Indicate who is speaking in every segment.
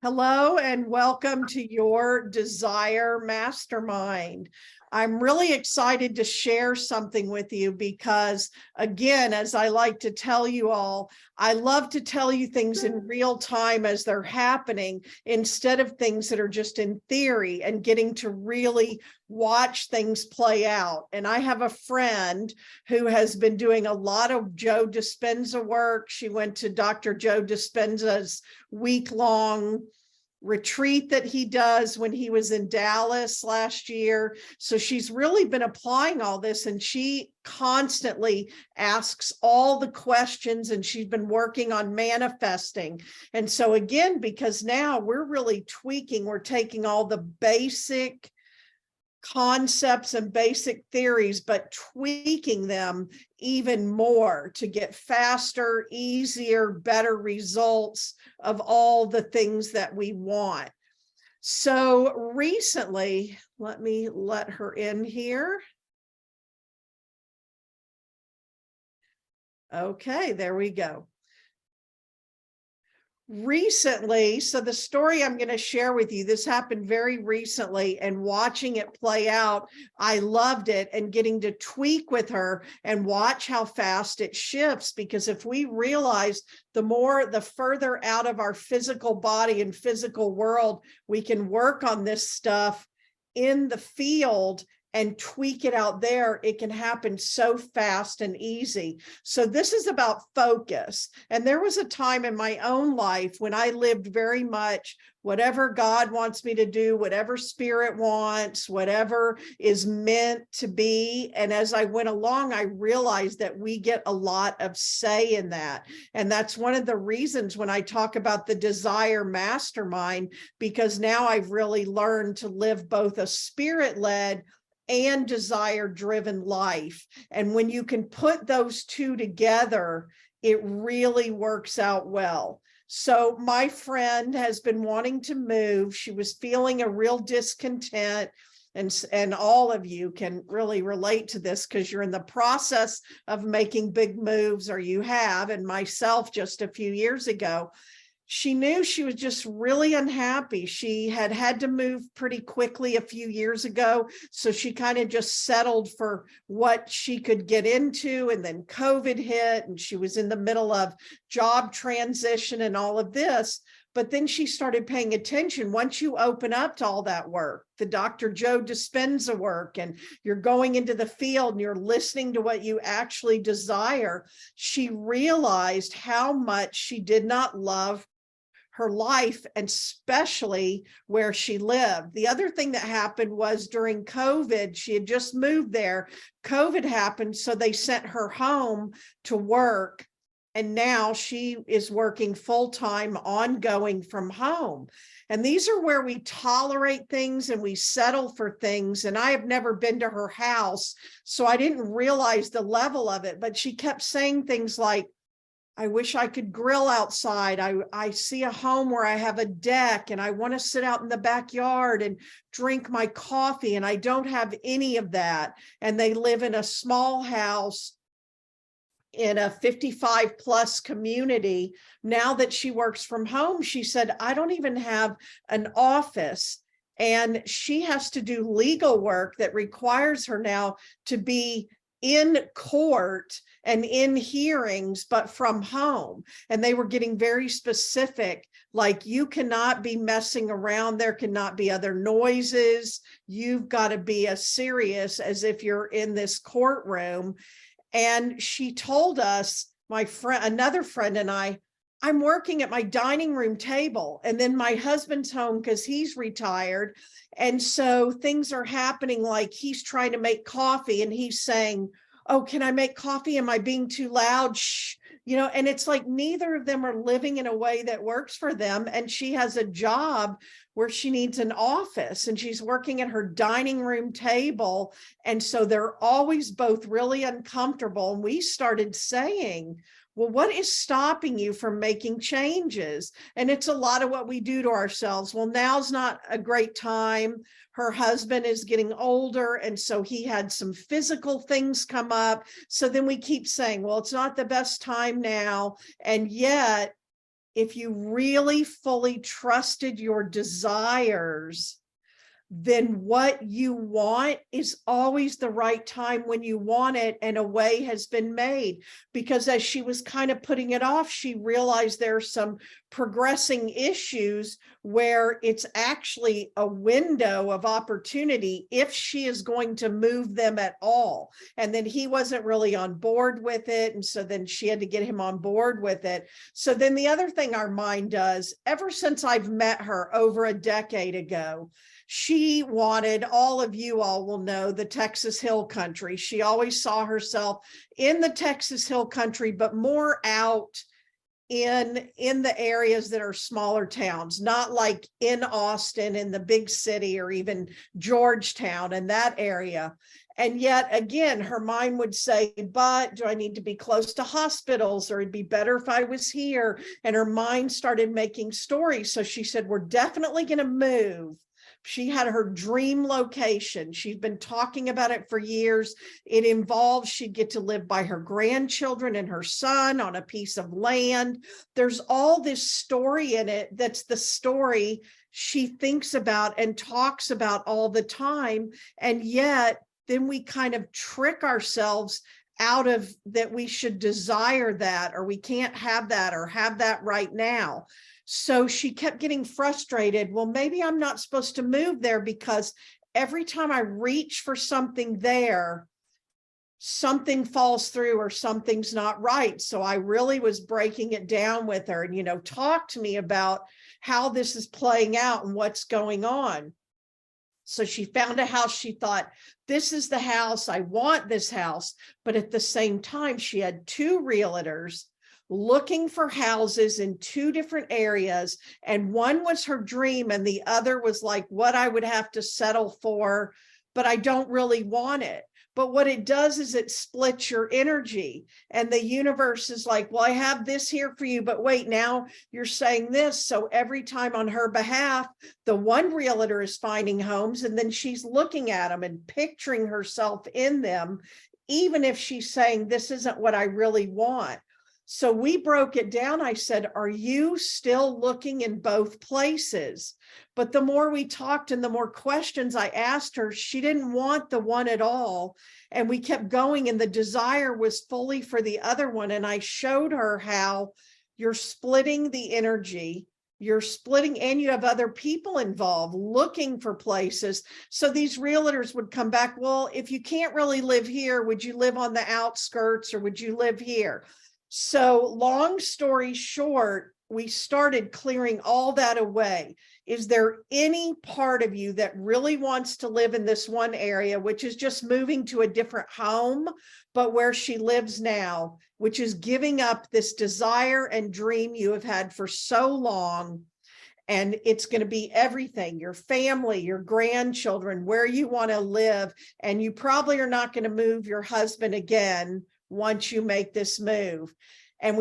Speaker 1: Hello and welcome to your Desire Mastermind. I'm really excited to share something with you because, again, as I like to tell you all, I love to tell you things in real time as they're happening instead of things that are just in theory and getting to really watch things play out. And I have a friend who has been doing a lot of Joe Dispenza work. She went to Dr. Joe Dispenza's week-long retreat that he does when he was in Dallas last year. So she's really been applying all this, and she constantly asks all the questions, and she's been working on manifesting. And so again, because now we're really tweaking, we're taking all the basic concepts and basic theories, but tweaking them even more to get faster, easier, better results of all the things that we want. So recently, let me let her in here. Okay, there we go. Recently, so the story I'm going to share with you, this happened very recently, and watching it play out, I loved it, and getting to tweak with her and watch how fast it shifts. Because if we realize the further out of our physical body and physical world we can work on this stuff in the field and tweak it out there, it can happen so fast and easy. So this is about focus. And there was a time in my own life when I lived very much whatever God wants me to do, whatever spirit wants, whatever is meant to be. And as I went along, I realized that we get a lot of say in that. And that's one of the reasons when I talk about the Desire Mastermind, because now I've really learned to live both a spirit-led and desire-driven life. And when you can put those two together, it really works out well. So my friend has been wanting to move. She was feeling a real discontent. And all of you can really relate to this because you're in the process of making big moves, or you have, and myself just a few years ago. She knew she was just really unhappy. She had had to move pretty quickly a few years ago. So she kind of just settled for what she could get into. And then COVID hit, and she was in the middle of job transition and all of this. But then she started paying attention. Once you open up to all that work, the Dr. Joe Dispenza work, and you're going into the field and you're listening to what you actually desire, she realized how much she did not love her life, and especially where she lived. The other thing that happened was during COVID, she had just moved there. COVID happened, so they sent her home to work. And now she is working full-time, ongoing from home. And these are where we tolerate things and we settle for things. And I have never been to her house, so I didn't realize the level of it. But she kept saying things like, I wish I could grill outside. I see a home where I have a deck and I want to sit out in the backyard and drink my coffee, and I don't have any of that. And they live in a small house in a 55 plus community. Now that she works from home, she said, I don't even have an office. And she has to do legal work that requires her now to be in court and in hearings, but from home. And they were getting very specific, like, you cannot be messing around. There cannot be other noises. You've got to be as serious as if you're in this courtroom. And she told us, my friend, another friend and I'm working at my dining room table, and then my husband's home because he's retired. And so things are happening, like he's trying to make coffee and he's saying, oh, can I make coffee? Am I being too loud? Shh. And it's like neither of them are living in a way that works for them. And she has a job where she needs an office, and she's working at her dining room table. And so they're always both really uncomfortable. And we started saying, well, what is stopping you from making changes? And it's a lot of what we do to ourselves. Well, now's not a great time. Her husband is getting older, and so he had some physical things come up. So then we keep saying, well, it's not the best time now. And yet if you really fully trusted your desires, then what you want is always the right time when you want it, and a way has been made. Because as she was kind of putting it off, she realized there are some progressing issues where it's actually a window of opportunity if she is going to move them at all. And then he wasn't really on board with it, and so then she had to get him on board with it. So then the other thing our mind does, ever since I've met her over a decade ago, she wanted, all of you all will know, the Texas Hill Country. She always saw herself in the Texas Hill Country, but more out in the areas that are smaller towns, not like in Austin, in the big city, or even Georgetown and that area. And yet again, her mind would say, but do I need to be close to hospitals, or it'd be better if I was here? And her mind started making stories. So she said, we're definitely going to move. She had her dream location. She'd been talking about it for years. It involved she'd get to live by her grandchildren and her son on a piece of land. There's all this story in it that's the story she thinks about and talks about all the time. And yet then we kind of trick ourselves out of that we should desire that, or we can't have that, or have that right now. So she kept getting frustrated. Well, maybe I'm not supposed to move there, because every time I reach for something there, something falls through or something's not right. So I really was breaking it down with her and, talk to me about how this is playing out and what's going on. So she found a house. She thought, this is the house. I want this house. But at the same time, she had two realtors looking for houses in two different areas. And one was her dream, and the other was like what I would have to settle for, but I don't really want it. But what it does is it splits your energy, and the universe is like, well, I have this here for you, but wait, now you're saying this. So every time on her behalf, the one realtor is finding homes, and then she's looking at them and picturing herself in them, even if she's saying, this isn't what I really want. So we broke it down. I said, are you still looking in both places? But the more we talked and the more questions I asked her, she didn't want the one at all. And we kept going, and the desire was fully for the other one. And I showed her how you're splitting the energy, you're splitting, and you have other people involved looking for places. So these realtors would come back, well, if you can't really live here, would you live on the outskirts, or would you live here? So long story short, we started clearing all that away. Is there any part of you that really wants to live in this one area, which is just moving to a different home, but where she lives now, which is giving up this desire and dream you have had for so long? And it's going to be everything, your family, your grandchildren, where you want to live. And you probably are not going to move your husband again once you make this move. And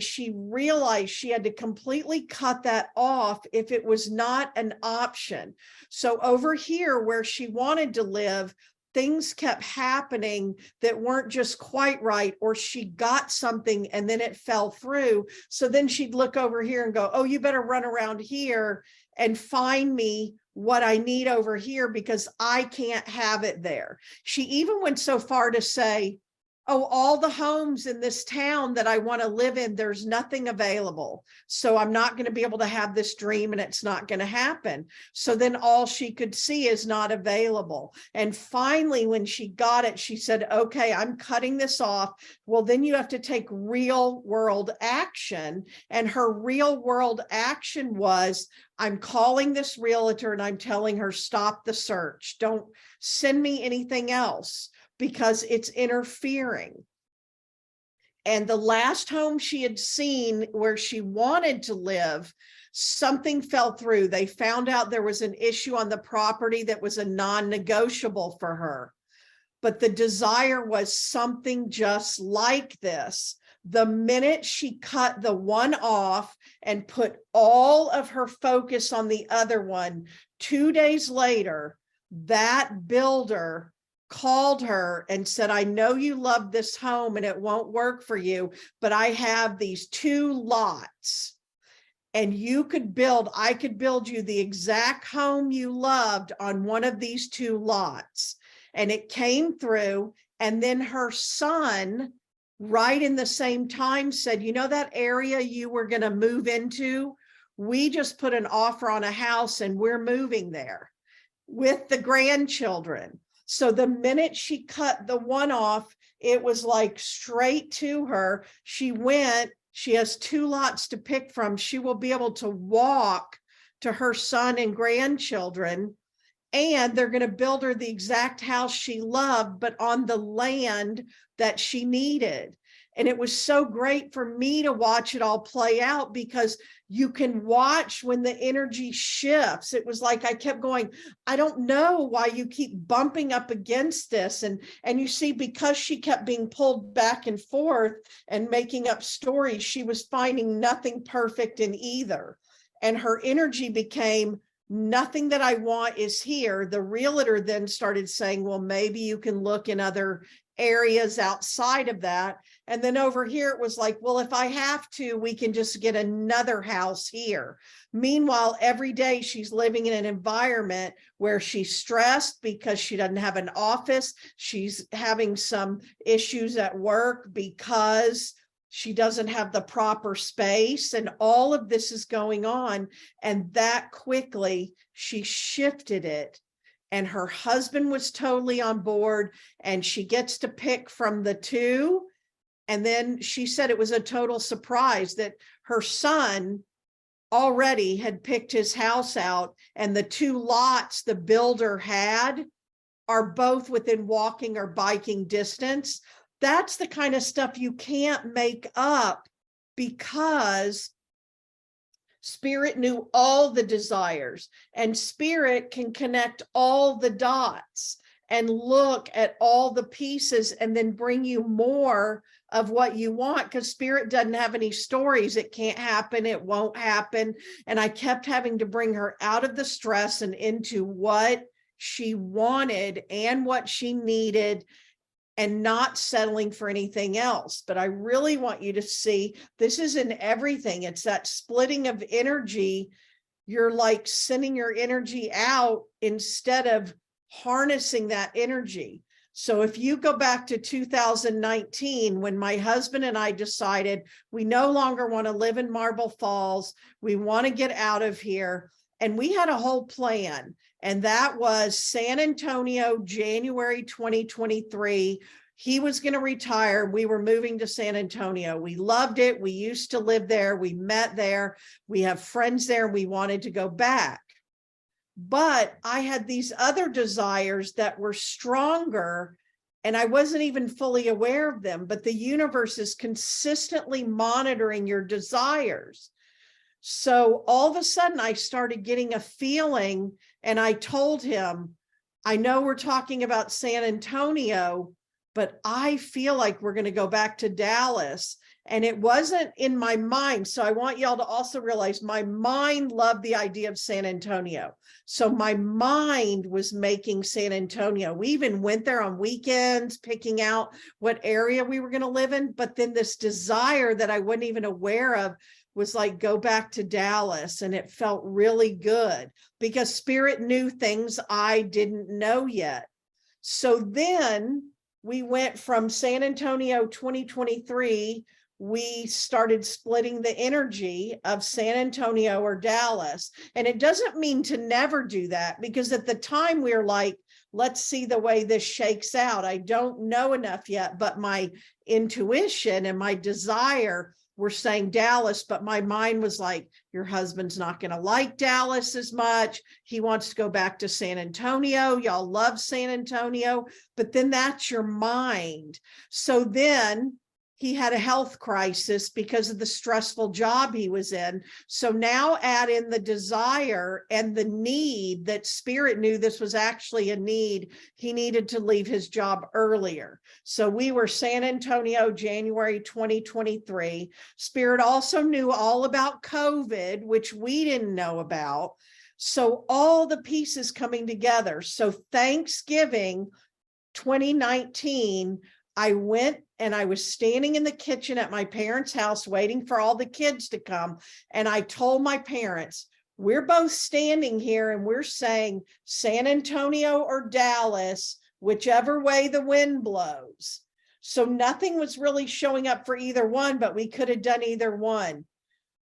Speaker 1: she realized she had to completely cut that off if it was not an option. So over here where she wanted to live, things kept happening that weren't just quite right, or she got something and then it fell through. So then she'd look over here and go, oh, you better run around here and find me what I need over here, because I can't have it there. She even went so far to say, oh, all the homes in this town that I want to live in, there's nothing available. So I'm not going to be able to have this dream, and it's not going to happen. So then all she could see is not available. And finally, when she got it, she said, okay, I'm cutting this off. Well, then you have to take real world action. And her real world action was, I'm calling this realtor and I'm telling her, stop the search. Don't send me anything else, because it's interfering. And the last home she had seen where she wanted to live, something fell through. They found out there was an issue on the property that was a non-negotiable for her. But the desire was something just like this. The minute she cut the one off and put all of her focus on the other one, 2 days later, that builder called her and said, I know you love this home and it won't work for you, but I have these 2 lots and I could build you the exact home you loved on one of these 2 lots. And it came through. And then her son, right in the same time, said, you know, that area you were going to move into, we just put an offer on a house and we're moving there with the grandchildren. So the minute she cut the one off, it was like straight to her. She went, she has 2 lots to pick from. She will be able to walk to her son and grandchildren, and they're going to build her the exact house she loved, but on the land that she needed. And it was so great for me to watch it all play out, because you can watch when the energy shifts. It was like I kept going, I don't know why you keep bumping up against this. And you see, because she kept being pulled back and forth and making up stories, she was finding nothing perfect in either. And her energy became, nothing that I want is here. The realtor then started saying, well, maybe you can look in other areas outside of that. And then over here, it was like, well, if I have to, we can just get another house here. Meanwhile, every day she's living in an environment where she's stressed because she doesn't have an office. She's having some issues at work because she doesn't have the proper space, and all of this is going on. And that quickly she shifted it, and her husband was totally on board, and she gets to pick from the 2. And then she said it was a total surprise that her son already had picked his house out, and the 2 lots the builder had are both within walking or biking distance. That's the kind of stuff you can't make up, because Spirit knew all the desires, and Spirit can connect all the dots and look at all the pieces and then bring you more of what you want, because Spirit doesn't have any stories. It can't happen. It won't happen. And I kept having to bring her out of the stress and into what she wanted and what she needed, and not settling for anything else. But I really want you to see, this is in everything. It's that splitting of energy. You're like sending your energy out instead of harnessing that energy. So if you go back to 2019, when my husband and I decided we no longer want to live in Marble Falls, we want to get out of here. And we had a whole plan. And that was San Antonio, January 2023. He was going to retire. We were moving to San Antonio. We loved it. We used to live there. We met there. We have friends there. We wanted to go back. But I had these other desires that were stronger, and I wasn't even fully aware of them. But the universe is consistently monitoring your desires. So all of a sudden I started getting a feeling, and I told him, I know we're talking about San Antonio, but I feel like we're going to go back to Dallas. And it wasn't in my mind. So I want y'all to also realize my mind loved the idea of San Antonio. So my mind was making San Antonio. We even went there on weekends, picking out what area we were going to live in. But then this desire that I wasn't even aware of was like, go back to Dallas. And it felt really good because Spirit knew things I didn't know yet. So then we went from San Antonio 2023, we started splitting the energy of San Antonio or Dallas. And it doesn't mean to never do that, because at the time we were like, let's see the way this shakes out. I don't know enough yet, but my intuition and my desire were saying Dallas, but my mind was like, your husband's not going to like Dallas as much. He wants to go back to San Antonio. Y'all love San Antonio, but then that's your mind. So then he had a health crisis because of the stressful job he was in. So now add in the desire and the need that Spirit knew this was actually a need. He needed to leave his job earlier. So we were San Antonio, January 2023. Spirit also knew all about COVID, which we didn't know about. So all the pieces coming together. So Thanksgiving 2019, I went and I was standing in the kitchen at my parents' house waiting for all the kids to come. And I told my parents, we're both standing here and we're saying San Antonio or Dallas, whichever way the wind blows. So nothing was really showing up for either one, but we could have done either one.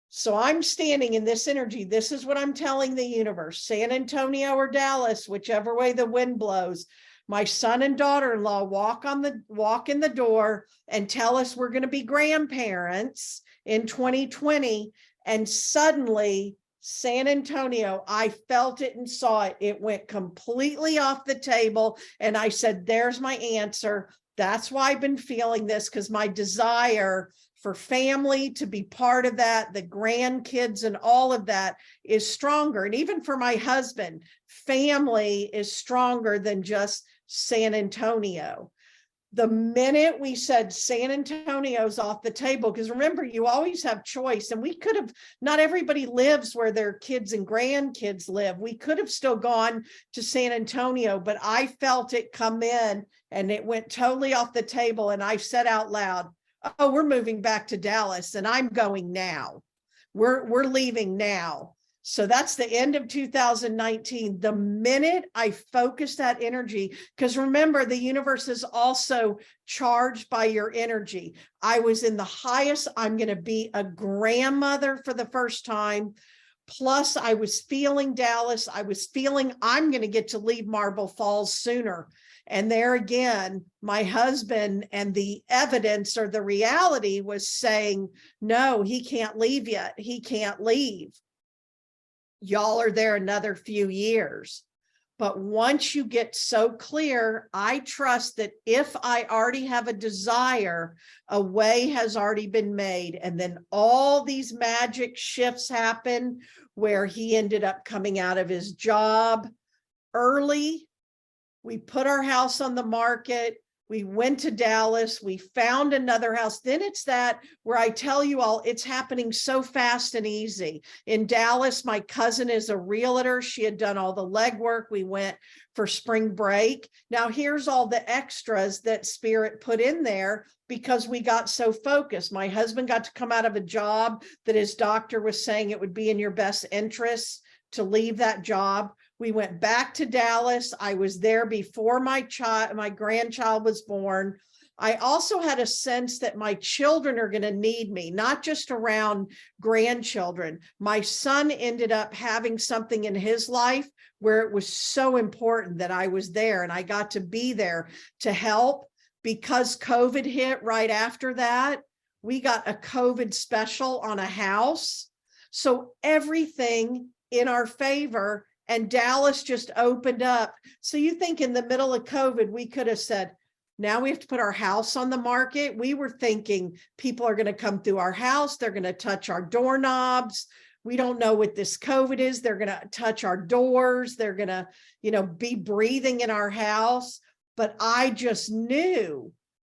Speaker 1: So I'm standing in this energy. This is what I'm telling the universe, San Antonio or Dallas, whichever way the wind blows. My son and daughter-in-law walk in the door and tell us we're going to be grandparents in 2020. And suddenly San Antonio, I felt it and saw it. It went completely off the table. And I said, there's my answer. That's why I've been feeling this, because my desire for family to be part of that, the grandkids and all of that is stronger. And even for my husband, family is stronger than just San Antonio. The minute we said San Antonio's off the table, because remember, you always have choice, and we could have, not everybody lives where their kids and grandkids live. We could have still gone to San Antonio, but I felt it come in and it went totally off the table. And I said out loud, oh, we're moving back to Dallas and I'm going now. We're leaving now. So that's the end of 2019. The minute I focused that energy, because remember, the universe is also charged by your energy. I was in the highest, I'm going to be a grandmother for the first time. Plus I was feeling Dallas. I was feeling I'm going to get to leave Marble Falls sooner. And there again, my husband and the evidence or the reality was saying, no, he can't leave yet. He can't leave. Y'all are there another few years. But once you get so clear, I trust that if I already have a desire, a way has already been made. And then all these magic shifts happen where he ended up coming out of his job early. We put our house on the market. We went to Dallas. We found another house. Then it's that where I tell you all, it's happening so fast and easy. In Dallas, my cousin is a realtor. She had done all the legwork. We went for spring break. Now here's all the extras that Spirit put in there because we got so focused. My husband got to come out of a job that his doctor was saying it would be in your best interest to leave that job. We went back to Dallas. I was there before my grandchild was born. I also had a sense that my children are going to need me, not just around grandchildren. My son ended up having something in his life where it was so important that I was there and I got to be there to help. Because COVID hit right after that, we got a COVID special on a house. So everything in our favor. And Dallas just opened up. So you think in the middle of COVID, we could have said, now we have to put our house on the market. We were thinking people are going to come through our house. They're going to touch our doorknobs. We don't know what this COVID is. They're going to touch our doors. They're going to, be breathing in our house. But I just knew.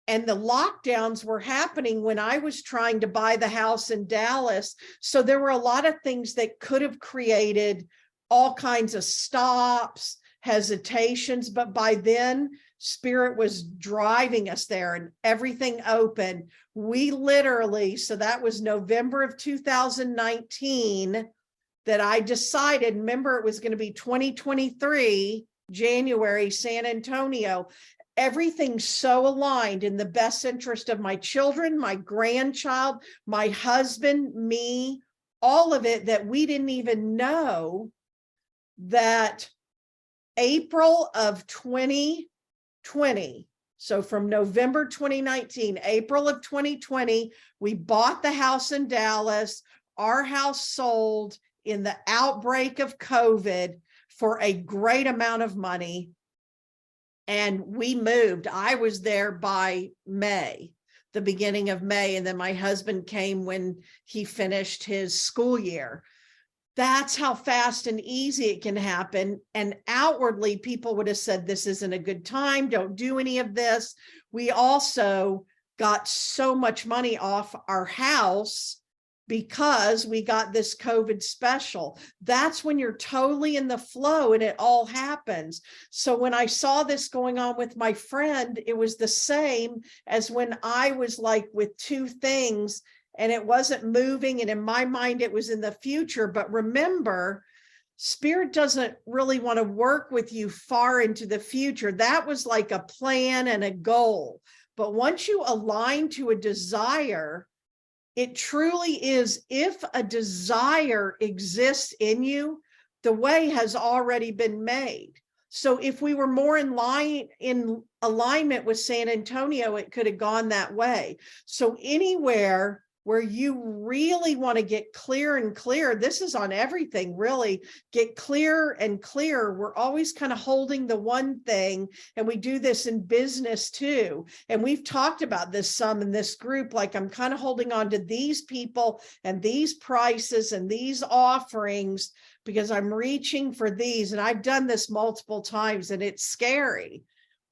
Speaker 1: And the lockdowns were happening when I was trying to buy the house in Dallas. So there were a lot of things that could have created all kinds of stops, hesitations, but by then Spirit was driving us there and everything open. We literally, so that was November of 2019 that I decided, remember it was going to be 2023, January, San Antonio. Everything's so aligned in the best interest of my children, my grandchild, my husband, me, all of it that we didn't even know that April of 2020, so from November 2019, April of 2020, we bought the house in Dallas. Our house sold in the outbreak of COVID for a great amount of money. And we moved. I was there by May, the beginning of May. And then my husband came when he finished his school year. That's how fast and easy it can happen. And outwardly, people would have said, this isn't a good time. Don't do any of this. We also got so much money off our house because we got this COVID special. That's when you're totally in the flow and it all happens. So when I saw this going on with my friend, it was the same as when I was like with two things and it wasn't moving. And in my mind, it was in the future. But remember, Spirit doesn't really want to work with you far into the future. That was like a plan and a goal. But once you align to a desire, it truly is, if a desire exists in you, the way has already been made. So if we were more in alignment with San Antonio, it could have gone that way. So anywhere where you really want to get clear and clear, this is on everything, really, get clearer and clearer. We're always kind of holding the one thing, and we do this in business too. And we've talked about this some in this group, like I'm kind of holding on to these people and these prices and these offerings because I'm reaching for these. And I've done this multiple times and it's scary.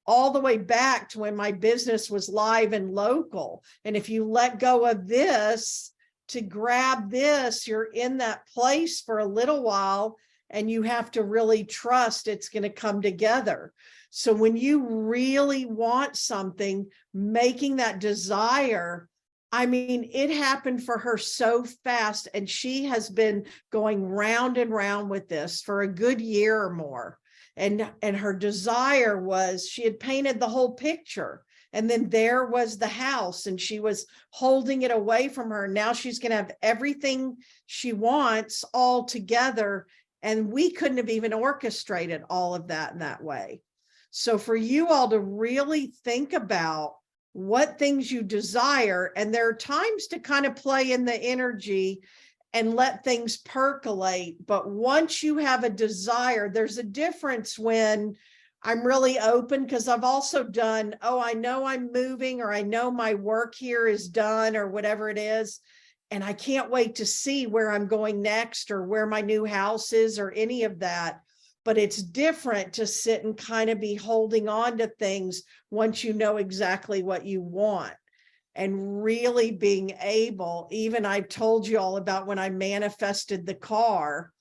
Speaker 1: All the way back to when my business was live and local. And if you let go of this to grab this, you're in that place for a little while and you have to really trust it's going to come together. So when you really want something, making that desire, I mean, it happened for her so fast, and she has been going round and round with this for a good year or more. And her desire was, she had painted the whole picture, and then there was the house and she was holding it away from her. Now she's going to have everything she wants all together. And we couldn't have even orchestrated all of that in that way. So for you all to really think about what things you desire, and there are times to kind of play in the energy and let things percolate. But once you have a desire, there's a difference when I'm really open, because I've also done, oh, I know I'm moving, or I know my work here is done, or whatever it is, and I can't wait to see where I'm going next or where my new house is or any of that. But it's different to sit and kind of be holding on to things once you know exactly what you want. And really being able, even I've told you all about when I manifested the car,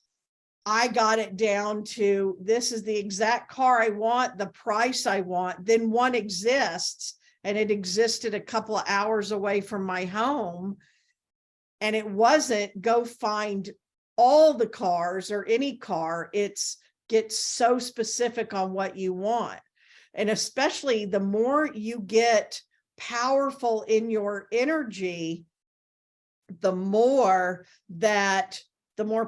Speaker 1: I got it down to, this is the exact car I want, the price I want. Then one exists, and it existed a couple of hours away from my home. And it wasn't go find all the cars or any car. It's get so specific on what you want. And especially the more you get powerful in your energy, the more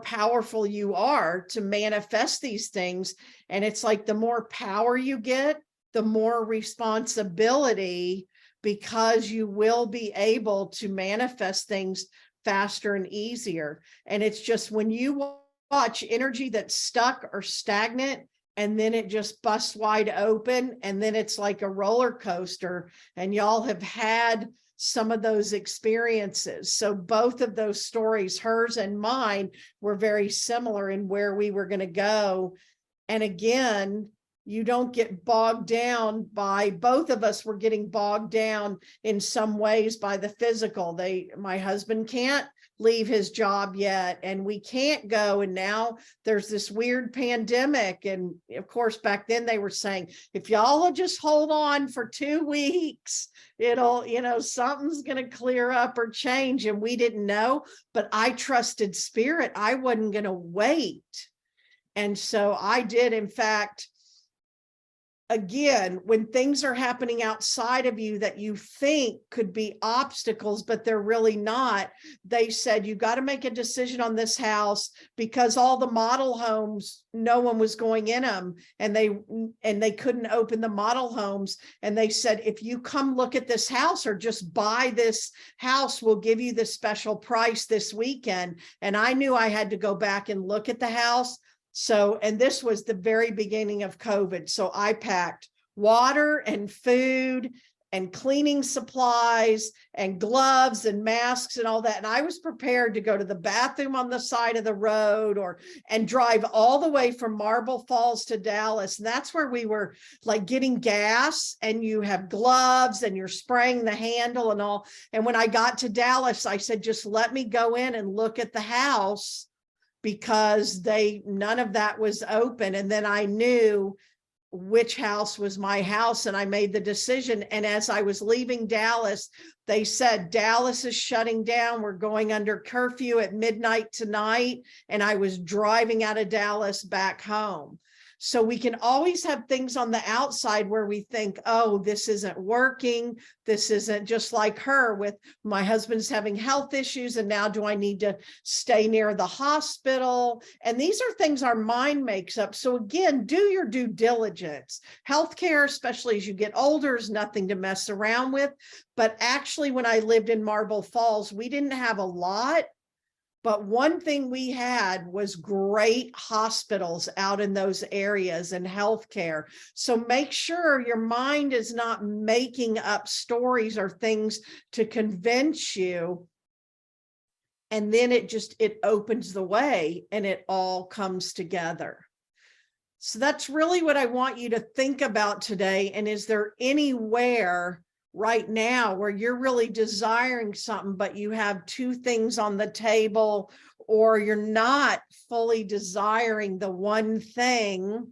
Speaker 1: powerful you are to manifest these things. And it's like the more power you get, the more responsibility, because you will be able to manifest things faster and easier. And it's just when you watch energy that's stuck or stagnant, and then it just busts wide open, and then it's like a roller coaster, and y'all have had some of those experiences. So both of those stories, hers and mine, were very similar in where we were going to go. And again, you don't get bogged down by, both of us were getting bogged down in some ways by the physical. My husband can't leave his job yet, and we can't go. And now there's this weird pandemic. And of course, back then they were saying, if y'all will just hold on for 2 weeks, it'll, something's going to clear up or change. And we didn't know, but I trusted Spirit. I wasn't going to wait. And so I did. In fact, again, when things are happening outside of you that you think could be obstacles, but they're really not, they said, you got to make a decision on this house, because all the model homes, no one was going in them, and they couldn't open the model homes. And they said, if you come look at this house or just buy this house, we'll give you the special price this weekend. And I knew I had to go back and look at the house. So, and this was the very beginning of COVID. So I packed water and food and cleaning supplies and gloves and masks and all that. And I was prepared to go to the bathroom on the side of the road and drive all the way from Marble Falls to Dallas. And that's where we were like getting gas, and you have gloves and you're spraying the handle and all. And when I got to Dallas, I said, just let me go in and look at the house, because none of that was open. And then I knew which house was my house, and I made the decision. And as I was leaving Dallas, they said, Dallas is shutting down. We're going under curfew at midnight tonight. And I was driving out of Dallas back home. So we can always have things on the outside where we think, oh, this isn't working. This isn't, just like her with my husband's having health issues. And now do I need to stay near the hospital? And these are things our mind makes up. So again, do your due diligence. Healthcare, especially as you get older, is nothing to mess around with. But actually, when I lived in Marble Falls, we didn't have a lot. But one thing we had was great hospitals out in those areas and healthcare. So make sure your mind is not making up stories or things to convince you. And then it opens the way and it all comes together. So that's really what I want you to think about today. And is there anywhere right now where you're really desiring something, but you have two things on the table, or you're not fully desiring the one thing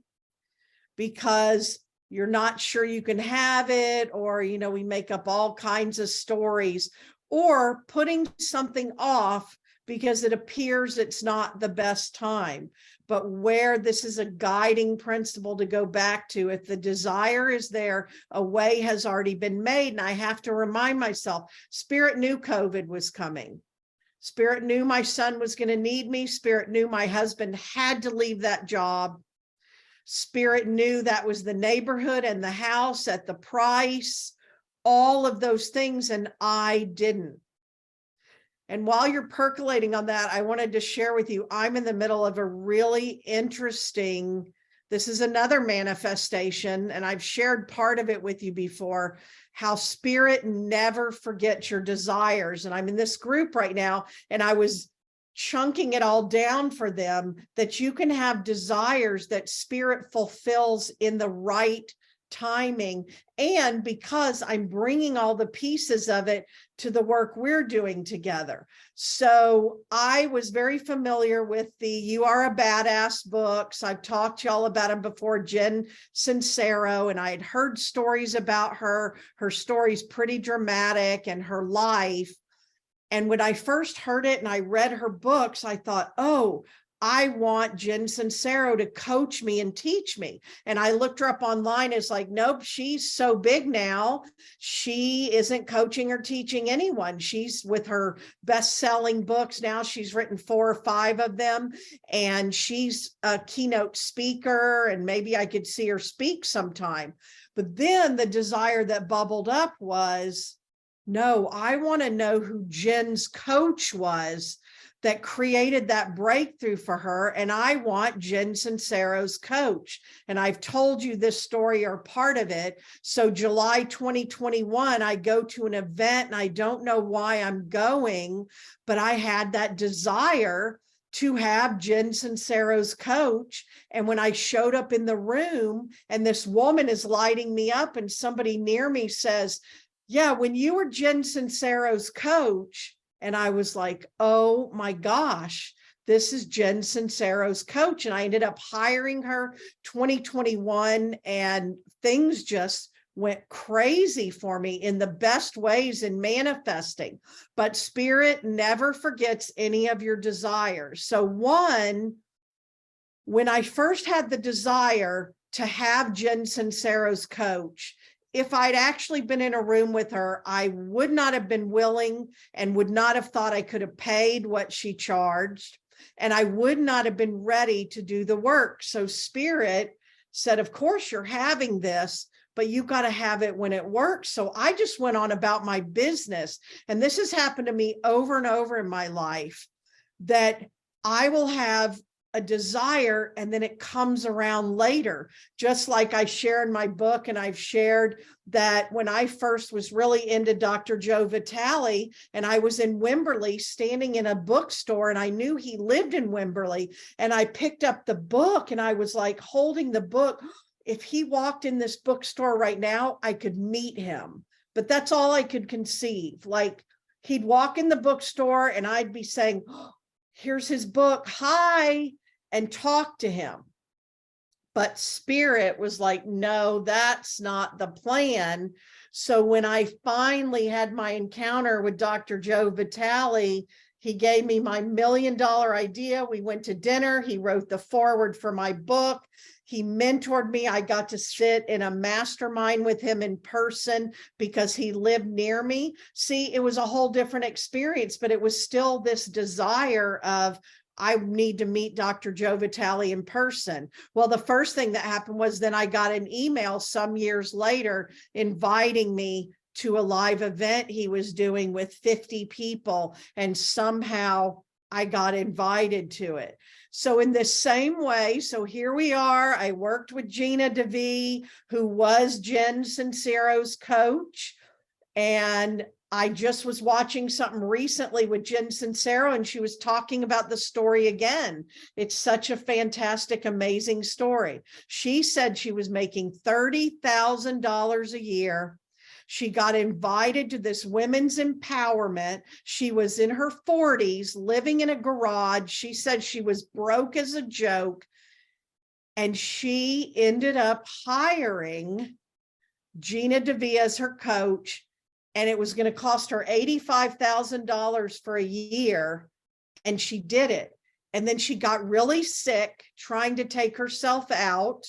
Speaker 1: because you're not sure you can have it, or, we make up all kinds of stories, or putting something off because it appears it's not the best time. But where this is a guiding principle to go back to, if the desire is there, a way has already been made. And I have to remind myself, Spirit knew COVID was coming. Spirit knew my son was going to need me. Spirit knew my husband had to leave that job. Spirit knew that was the neighborhood and the house at the price, all of those things, and I didn't. And while you're percolating on that, I wanted to share with you, I'm in the middle of a really interesting, this is another manifestation, and I've shared part of it with you before, how Spirit never forgets your desires. And I'm in this group right now, and I was chunking it all down for them, that you can have desires that Spirit fulfills in the right timing. And because I'm bringing all the pieces of it to the work we're doing together. So I was very familiar with the You Are a Badass books. I've talked to y'all about them before, Jen Sincero, and I had heard stories about her. Her story's pretty dramatic and her life. And when I first heard it and I read her books, I thought, oh, I want Jen Sincero to coach me and teach me. And I looked her up online. It's like, nope, she's so big now. She isn't coaching or teaching anyone. She's with her best-selling books now. She's written 4 or 5 of them. And she's a keynote speaker. And maybe I could see her speak sometime. But then the desire that bubbled up was, no, I want to know who Jen's coach was that created that breakthrough for her. And I want Jen Sincero's coach. And I've told you this story or part of it. So July 2021, I go to an event and I don't know why I'm going, but I had that desire to have Jen Sincero's coach. And when I showed up in the room and this woman is lighting me up and somebody near me says, yeah, when you were Jen Sincero's coach, and I was like, oh my gosh, this is Jen Sincero's coach. And I ended up hiring her 2021, and things just went crazy for me in the best ways in manifesting. But Spirit never forgets any of your desires. So one, when I first had the desire to have Jen Sincero's coach, if I'd actually been in a room with her, I would not have been willing and would not have thought I could have paid what she charged. And I would not have been ready to do the work. So Spirit said, of course you're having this, but you got to have it when it works. So I just went on about my business. And this has happened to me over and over in my life, that I will have a desire and then it comes around later. Just like I share in my book, and I've shared that when I first was really into Dr. Joe Vitale, and I was in Wimberley standing in a bookstore, and I knew he lived in Wimberley, and I picked up the book and I was like holding the book. If he walked in this bookstore right now, I could meet him. But that's all I could conceive. Like, he'd walk in the bookstore and I'd be saying, oh, here's his book, hi, and talk to him. But spirit was like, no, that's not the plan. So when I finally had my encounter with Dr. Joe Vitale, he gave me my $1 million idea. We went to dinner. He wrote the foreword for my book. He mentored me. I got to sit in a mastermind with him in person because he lived near me. See, it was a whole different experience, but it was still this desire of, I need to meet Dr. Joe Vitale in person. Well, the first thing that happened was then I got an email some years later inviting me to a live event he was doing with 50 people. And somehow I got invited to it. So in the same way, so here we are, I worked with Gina DeVee, who was Jen Sincero's coach. And I just was watching something recently with Jen Sincero, and she was talking about the story again. It's such a fantastic, amazing story. She said she was making $30,000 a year. She got invited to this women's empowerment. She was in her 40s, living in a garage. She said she was broke as a joke. And she ended up hiring Gina DeVee as her coach. And it was going to cost her $85,000 for a year. And she did it. And then she got really sick trying to take herself out.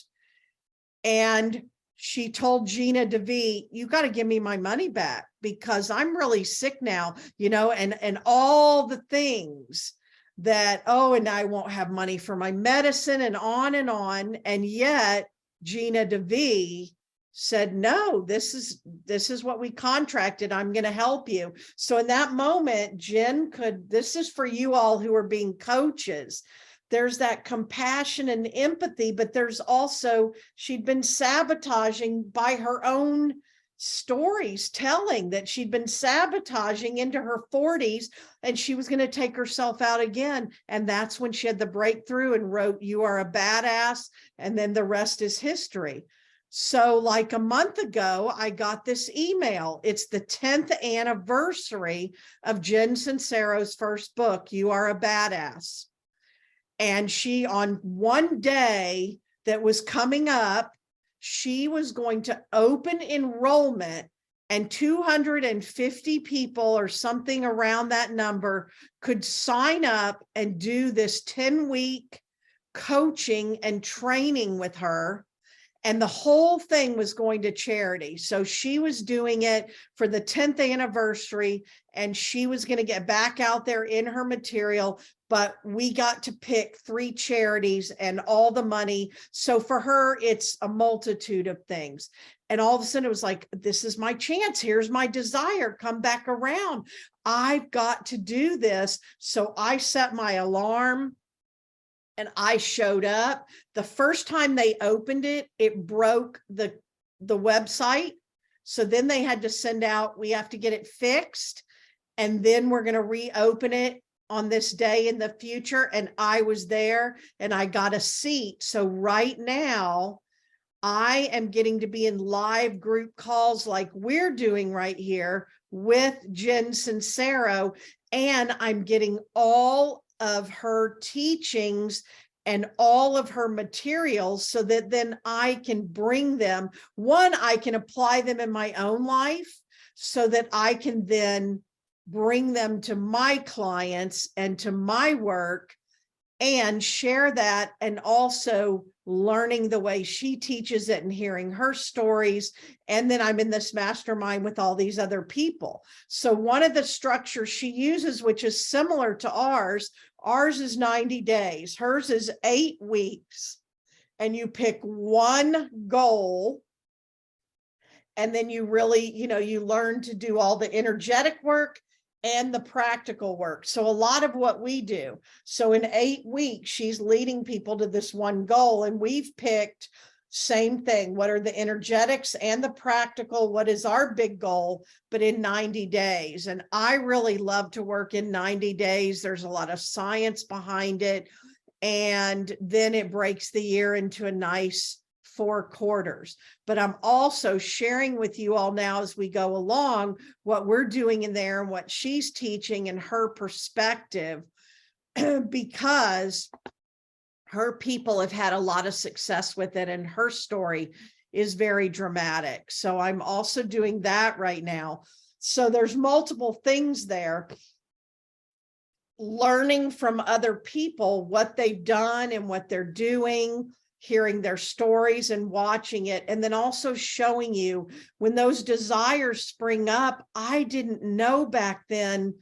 Speaker 1: And she told Gina DeVee, you got to give me my money back because I'm really sick now, you know, and all the things that, oh, and I won't have money for my medicine and on and on. And yet Gina DeVee said, no, this is what we contracted. I'm going to help you. So in that moment, Jen could, this is for you all who are being coaches. There's that compassion and empathy, but there's also, she'd been sabotaging by her own stories, telling that she'd been sabotaging into her 40s and she was going to take herself out again. And that's when she had the breakthrough and wrote, "You Are a Badass." And then the rest is history. So like a month ago, I got this email. It's the 10th anniversary of Jen Sincero's first book, "You Are a Badass." And she, on one day that was coming up, she was going to open enrollment and 250 people or something around that number could sign up and do this 10-week coaching and training with her. And the whole thing was going to charity. So she was doing it for the 10th anniversary, and she was going to get back out there in her material. But we got to pick 3 charities and all the money. So for her, it's a multitude of things. And all of a sudden it was like, this is my chance. Here's my desire. Come back around. I've got to do this. So I set my alarm. And I showed up. The first time they opened it, it broke the website. So then they had to send out, we have to get it fixed. And then we're going to reopen it on this day in the future. And I was there and I got a seat. So right now, I am getting to be in live group calls like we're doing right here with Jen Sincero. And I'm getting all of her teachings and all of her materials so that then I can bring them. One, I can apply them in my own life so that I can then bring them to my clients and to my work and share that, and also learning the way she teaches it and hearing her stories. And then I'm in this mastermind with all these other people. So one of the structures she uses, which is similar to ours is 90 days. Hers is 8 weeks. And you pick one goal. And then you really, you know, you learn to do all the energetic work and the practical work. So a lot of what we do. So in 8 weeks, she's leading people to this one goal, and we've picked same thing. What are the energetics and the practical? What is our big goal, but in 90 days? And I really love to work in 90 days. There's a lot of science behind it. And then it breaks the year into a nice 4 quarters. But I'm also sharing with you all now as we go along what we're doing in there and what she's teaching and her perspective, because her people have had a lot of success with it, and her story is very dramatic. So I'm also doing that right now. So there's multiple things there. Learning from other people, what they've done and what they're doing, hearing their stories and watching it. And then also showing you when those desires spring up, I didn't know back then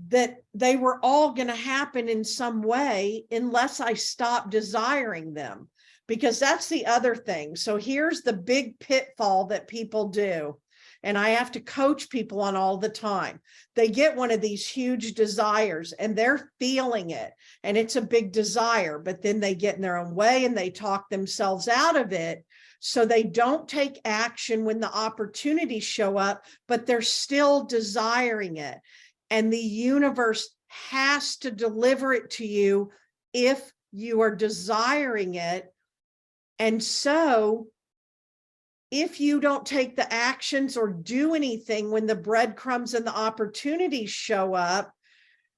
Speaker 1: that they were all going to happen in some way unless I stopped desiring them, because that's the other thing. So here's the big pitfall that people do. And I have to coach people on all the time. They get one of these huge desires and they're feeling it, and it's a big desire, but then they get in their own way and they talk themselves out of it. So they don't take action when the opportunities show up, but they're still desiring it. And the universe has to deliver it to you if you are desiring it. And so if you don't take the actions or do anything when the breadcrumbs and the opportunities show up,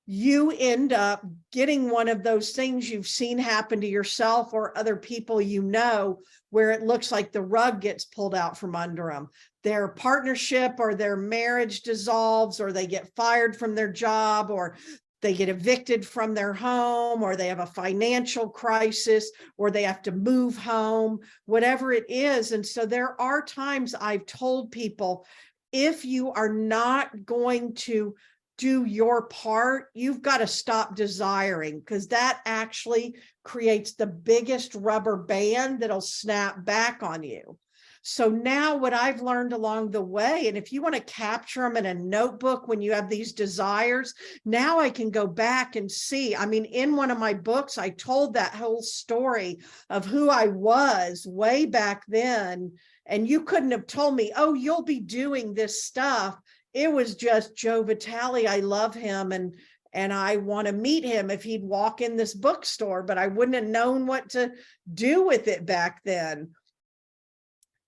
Speaker 1: you end up getting one of those things you've seen happen to yourself or other people you know, where it looks like the rug gets pulled out from under them. Their partnership or their marriage dissolves, or they get fired from their job, or they get evicted from their home, or they have a financial crisis, or they have to move home, whatever it is. And so there are times I've told people, if you are not going to do your part, you've got to stop desiring, because that actually creates the biggest rubber band that'll snap back on you. So now what I've learned along the way, and if you want to capture them in a notebook when you have these desires, now I can go back and see. I mean, in one of my books, I told that whole story of who I was way back then. And you couldn't have told me, oh, you'll be doing this stuff. It was just Joe Vitale. I love him. And I want to meet him if he'd walk in this bookstore, but I wouldn't have known what to do with it back then.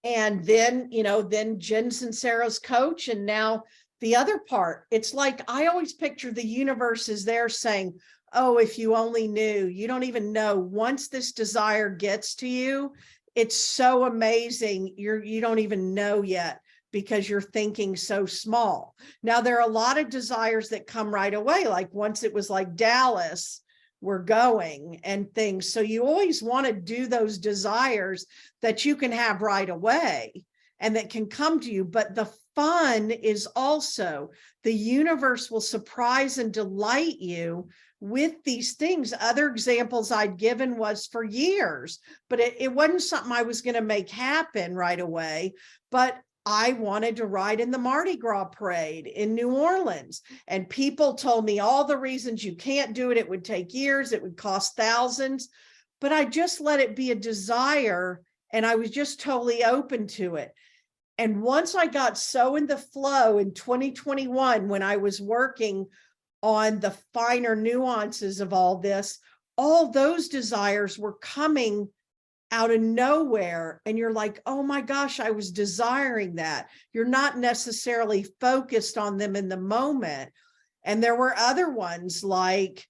Speaker 1: And then, then Jen Sincero's coach. And now the other part, it's like, I always picture the universe is there saying, oh, if you only knew. You don't even know. Once this desire gets to you, it's so amazing. You don't even know yet, because you're thinking so small. Now, there are a lot of desires that come right away. Like once it was like Dallas, we're going and things. So you always want to do those desires that you can have right away and that can come to you. But the fun is also the universe will surprise and delight you with these things. Other examples I'd given was for years, but it wasn't something I was going to make happen right away. But I wanted to ride in the Mardi Gras parade in New Orleans. And people told me all the reasons you can't do it. It would take years. It would cost thousands. But I just let it be a desire. And I was just totally open to it. And once I got so in the flow in 2021, when I was working on the finer nuances of all this, all those desires were coming out of nowhere. And you're like, oh my gosh, I was desiring that. You're not necessarily focused on them in the moment. And there were other ones like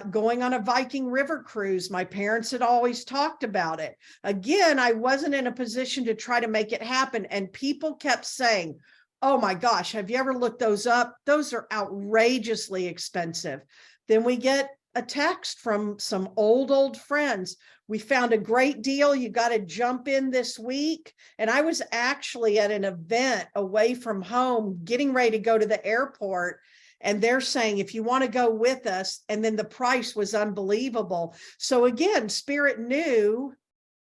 Speaker 1: going on a Viking River cruise. My parents had always talked about it. Again, I wasn't in a position to try to make it happen. And people kept saying, oh my gosh, have you ever looked those up? Those are outrageously expensive. Then we get a text from some old friends. We found a great deal. You got to jump in this week. And I was actually at an event away from home, getting ready to go to the airport. And they're saying, if you want to go with us, and then the price was unbelievable. So again, Spirit knew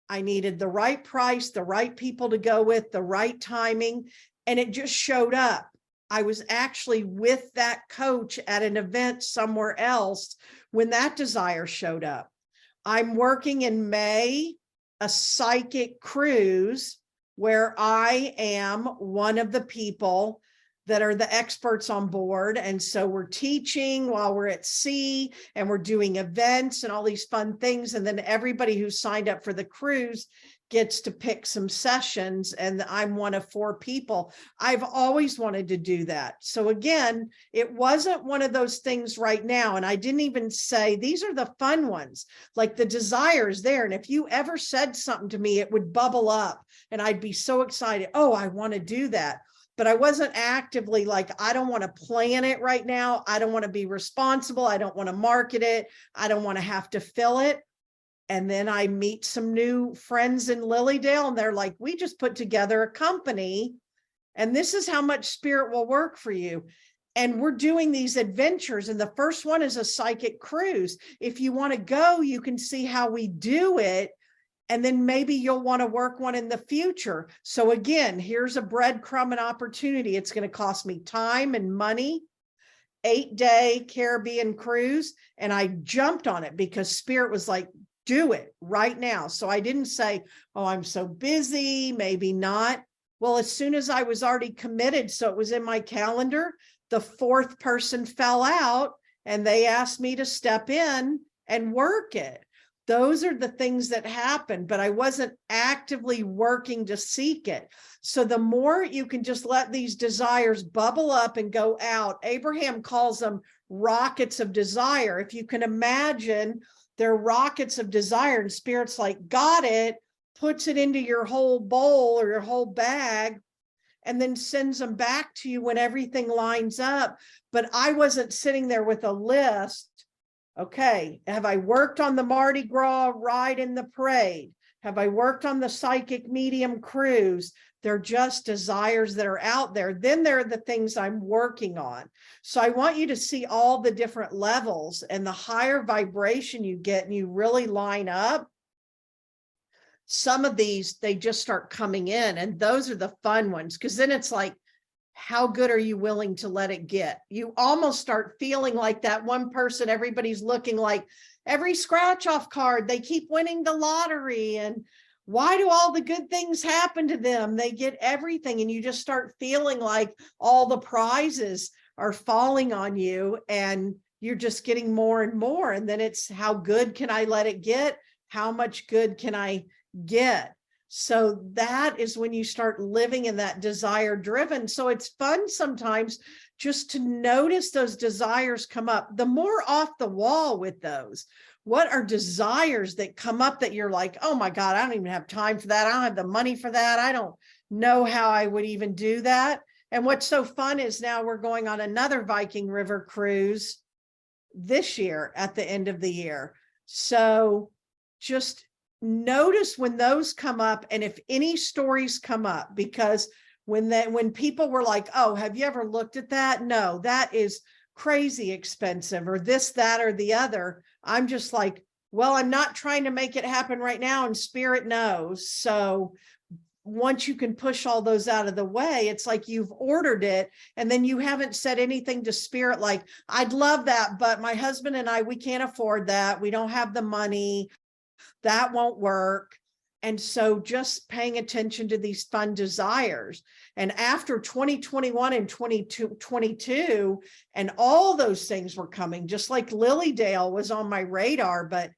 Speaker 1: I needed the right price, the right people to go with, the right timing, and it just showed up. I was actually with that coach at an event somewhere else when that desire showed up. I'm working in May, a psychic cruise where I am one of the people that are the experts on board. And so we're teaching while we're at sea, and we're doing events and all these fun things. And then everybody who signed up for the cruise gets to pick some sessions, and I'm one of 4 people. I've always wanted to do that. So again, it wasn't one of those things right now. And I didn't even say, these are the fun ones, like the desires there. And if you ever said something to me, it would bubble up and I'd be so excited. Oh, I want to do that. But I wasn't actively like, I don't want to plan it right now. I don't want to be responsible. I don't want to market it. I don't want to have to fill it. And then I meet some new friends in Lilydale, and they're like, we just put together a company, and this is how much spirit will work for you. And we're doing these adventures. And the first one is a psychic cruise. If you want to go, you can see how we do it. And then maybe you'll want to work one in the future. So again, here's a breadcrumb and opportunity. It's going to cost me time and money, 8-day Caribbean cruise. And I jumped on it because Spirit was like, do it right now. So I didn't say, oh, I'm so busy, maybe not. Well, as soon as I was already committed, so it was in my calendar, the 4th person fell out and they asked me to step in and work it. Those are the things that happen, but I wasn't actively working to seek it. So the more you can just let these desires bubble up and go out, Abraham calls them rockets of desire. If you can imagine, they're rockets of desire, and Spirit's like, got it, puts it into your whole bowl or your whole bag, and then sends them back to you when everything lines up. But I wasn't sitting there with a list. Okay, have I worked on the Mardi Gras ride in the parade? Have I worked on the psychic medium cruise? They're just desires that are out there. Then there are the things I'm working on. So I want you to see all the different levels, and the higher vibration you get and you really line up, some of these, they just start coming in, and those are the fun ones, because then it's like, how good are you willing to let it get? You almost start feeling like that one person, everybody's looking like every scratch off card, they keep winning the lottery. And why do all the good things happen to them? They get everything. And you just start feeling like all the prizes are falling on you, and you're just getting more and more. And then it's, how good can I let it get? How much good can I get? So that is when you start living in that desire driven. So it's fun sometimes just to notice those desires come up. The more off the wall with those, what are desires that come up that you're like, oh my God, I don't even have time for that. I don't have the money for that. I don't know how I would even do that. And what's so fun is now we're going on another Viking River cruise this year at the end of the year. So just notice when those come up, and if any stories come up, because when people were like, oh, have you ever looked at that? No, that is crazy expensive, or this, that, or the other. I'm just like, well, I'm not trying to make it happen right now, and Spirit knows. So once you can push all those out of the way, it's like you've ordered it, and then you haven't said anything to Spirit like, I'd love that, but my husband and I, we can't afford that. We don't have the money. That won't work. And so just paying attention to these fun desires. And after 2021 and 2022, and all those things were coming, just like Lilydale was on my radar, but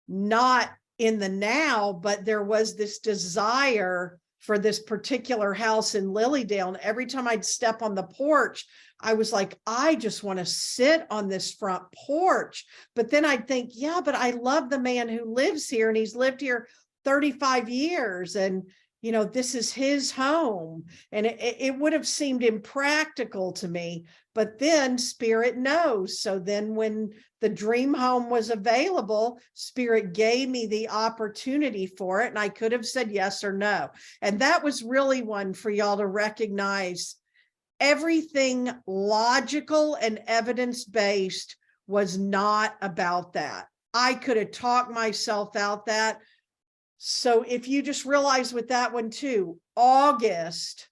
Speaker 1: not in the now, but there was this desire for this particular house in Lilydale. And every time I'd step on the porch, I was like, I just want to sit on this front porch. But then I'd think, yeah, but I love the man who lives here, and he's lived here 35 years. And, you know, this is his home. And it would have seemed impractical to me. But then Spirit knows. So then when the dream home was available, Spirit gave me the opportunity for it. And I could have said yes or no. And that was really one for y'all to recognize. Everything logical and evidence-based was not about that. I could have talked myself out that. So if you just realize with that one too, August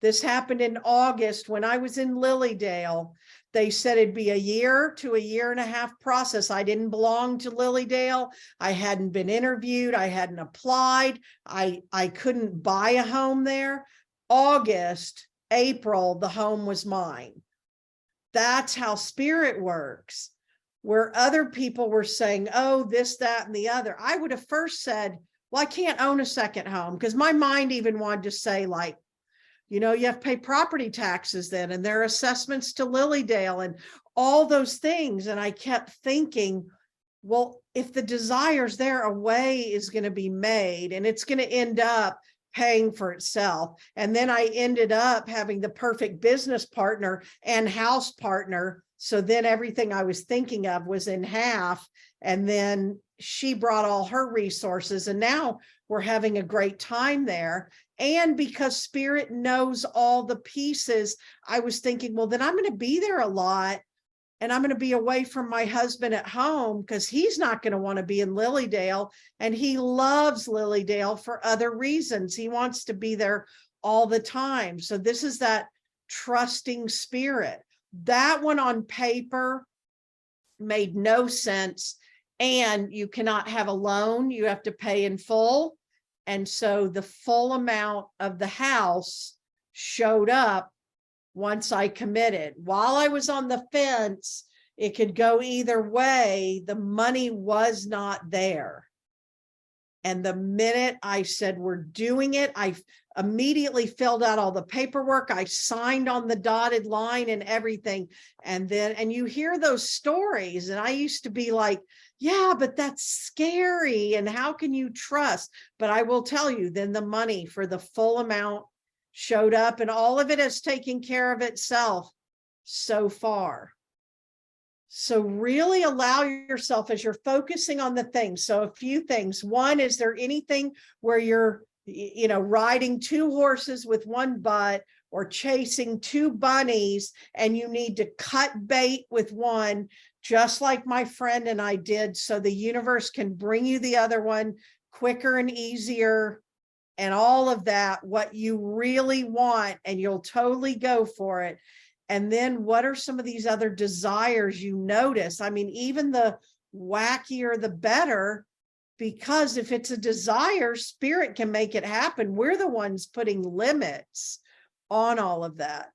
Speaker 1: This happened in August when I was in Lilydale. They said it'd be a year to a year and a half process. I didn't belong to Lilydale. I hadn't been interviewed. I hadn't applied. I couldn't buy a home there. August, April, the home was mine. That's how spirit works. Where other people were saying, oh, this, that, and the other, I would have first said, well, I can't own a second home, because my mind even wanted to say, like, you know, you have to pay property taxes then, and their assessments to Lilydale and all those things. And I kept thinking, well, if the desire's there, a way is going to be made, and it's going to end up paying for itself. And then I ended up having the perfect business partner and house partner. So then everything I was thinking of was in half. And then she brought all her resources, and now we're having a great time there. And because spirit knows all the pieces, I was thinking, well, then I'm going to be there a lot, and I'm going to be away from my husband at home, because he's not going to want to be in Lilydale, and he loves Lilydale for other reasons. He wants to be there all the time. So this is that trusting spirit. That one on paper made no sense. And you cannot have a loan. You have to pay in full. And so the full amount of the house showed up once I committed. While I was on the fence, it could go either way. The money was not there. And the minute I said, we're doing it, I immediately filled out all the paperwork. I signed on the dotted line and everything. And then, and you hear those stories, and I used to be like, yeah, but that's scary. And how can you trust? But I will tell you, then the money for the full amount showed up, and all of it has taken care of itself so far. So really allow yourself, as you're focusing on the things. So a few things. One, is there anything where you're, you know, riding two horses with one butt, or chasing two bunnies, and you need to cut bait with one, just like my friend and I did, so the universe can bring you the other one quicker and easier, and all of that, what you really want, and you'll totally go for it. And then what are some of these other desires you notice? I mean, even the wackier, the better, because if it's a desire, spirit can make it happen. We're the ones putting limits on all of that.